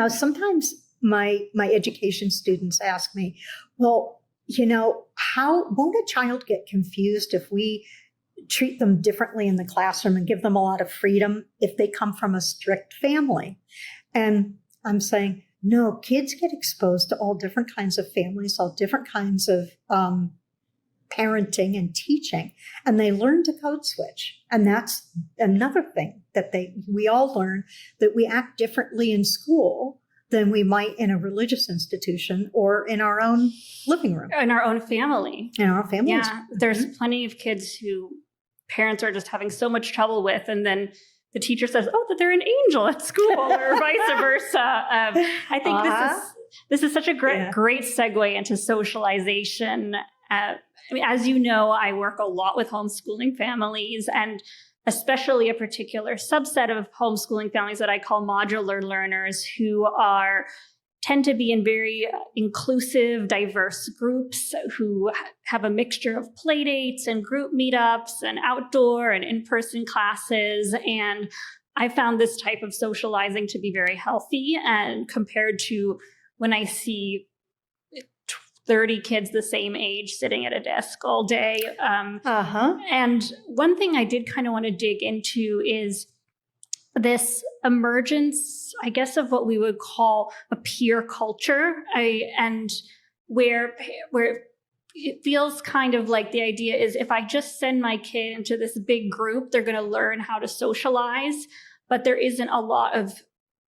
Sometimes my education students ask me, well, how won't a child get confused if we treat them differently in the classroom and give them a lot of freedom if they come from a strict family? And I'm saying, no, kids get exposed to all different kinds of families, all different kinds of parenting and teaching, and they learn to code switch. And that's another thing that we all learn, that we act differently in school than we might in a religious institution or in our own living room. In our own family. In our families. Yeah, there's plenty of kids who parents are just having so much trouble with, and then the teacher says, oh, that they're an angel at school, or vice versa. I think this is such a great segue into socialization. As you know, I work a lot with homeschooling families, and especially a particular subset of homeschooling families that I call modular learners, who tend to be in very inclusive, diverse groups who have a mixture of play dates and group meetups and outdoor and in-person classes. And I found this type of socializing to be very healthy, and compared to when I see 30 kids the same age sitting at a desk all day. And one thing I did kind of want to dig into is this emergence, I guess, of what we would call a peer culture, and where it feels kind of like the idea is, if I just send my kid into this big group, they're going to learn how to socialize, but there isn't a lot of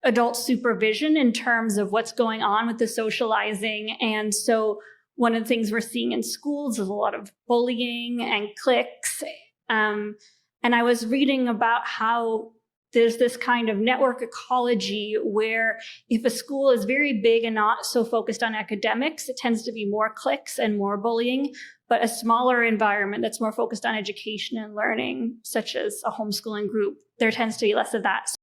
adult supervision in terms of what's going on with the socializing. And so one of the things we're seeing in schools is a lot of bullying and cliques. And I was reading about how there's this kind of network ecology where if a school is very big and not so focused on academics, it tends to be more cliques and more bullying. But a smaller environment that's more focused on education and learning, such as a homeschooling group, there tends to be less of that.